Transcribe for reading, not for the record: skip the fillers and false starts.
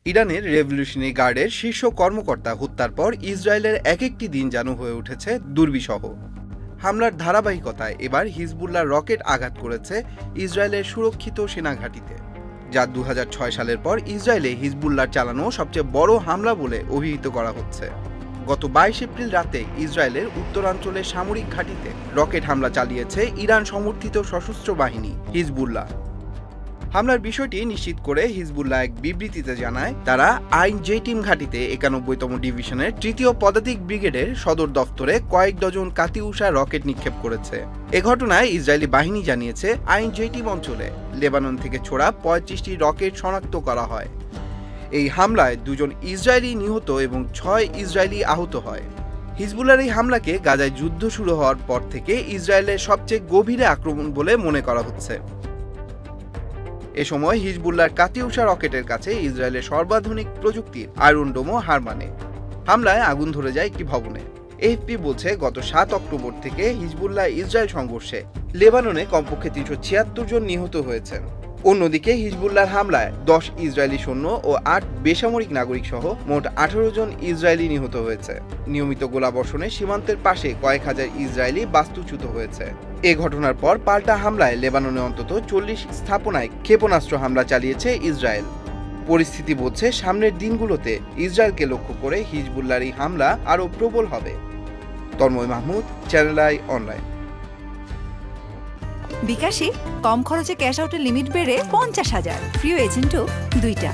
ইরানের রেভলিউশনারি গার্ডের শীর্ষ কর্মকর্তা হত্যার পর ইসরায়েলের এক একটি দিন যেন হয়ে উঠেছে দুর্বিষহ। হামলার ধারাবাহিকতায় এবার হিজবুল্লাহ রকেট আঘাত করেছে ইসরায়েলের সুরক্ষিত সেনাঘাঁটিতে, যা ২০০৬ সালের পর ইসরায়েলে হিজবুল্লাহর চালানো সবচেয়ে বড় হামলা বলে অভিহিত করা হচ্ছে। গত ২২ এপ্রিল রাতে ইসরায়েলের উত্তরাঞ্চলের সামরিক ঘাঁটিতে রকেট হামলা চালিয়েছে ইরান সমর্থিত সশস্ত্র বাহিনী হিজবুল্লাহ। হামলার বিষয়টি নিশ্চিত করে হিজবুল্লাহ এক বিবৃতিতে জানায়, তারা আইন জে টিম ঘাঁটিতে ৯১তম ডিভিশনের ৩য় পদাতিক ব্রিগেডের সদর দফতরে কয়েক ডজন কাতিউষা রকেট নিক্ষেপ করেছে। এ ঘটনায় ইসরায়েলি বাহিনী জানিয়েছে, আইন জে টিম অঞ্চলে লেবানন থেকে ছোড়া ৩৫টি রকেট শনাক্ত করা হয়। এই হামলায় ২ ইসরায়েলি নিহত এবং ৬ ইসরায়েলি আহত হয়। হিজবুল্লাহর এই হামলাকে গাজায় যুদ্ধ শুরু হওয়ার পর থেকে ইসরায়েলের সবচেয়ে গভীর আক্রমণ বলে মনে করা হচ্ছে। এ সময় হিজবুল্লাহর কাতিউষা রকেটের কাছে ইসরায়েলের সর্বাধুনিক প্রযুক্তির আয়রন ডোমও হার মানে। হামলায় আগুন ধরে যায় একটি ভবনে। এএফপি বলছে, গত ৭ অক্টোবর থেকে হিজবুল্লাহ ইসরায়েল সংঘর্ষে লেবাননে কমপক্ষে ৩৭৬ জন নিহত হয়েছেন। অন্যদিকে হিজবুল্লাহর হামলায় ১০ ইসরায়েলি সৈন্য ও ৮ বেসামরিক নাগরিক সহ মোট ১৮ জন ইসরায়েলি নিহত হয়েছে। নিয়মিত গোলাবর্ষণে সীমান্তের পাশে কয়েক হাজার ইসরায়েলি বাস্তুচ্যুত হয়েছে। এ ঘটনার পর পাল্টা হামলায় লেবাননে অন্তত ৪০ স্থাপনায় ক্ষেপণাস্ত্র হামলা চালিয়েছে ইসরায়েল। পরিস্থিতি বলছে, সামনের দিনগুলোতে ইসরায়েলকে লক্ষ্য করে হিজবুল্লাহর এই হামলা আরও প্রবল হবে। Tanmoy Mahmud, channel I online. বিকাশে কম খরচে ক্যাশ আউটের লিমিট বেড়ে ৫০,০০০, প্রিয় এজেন্টও ২টা।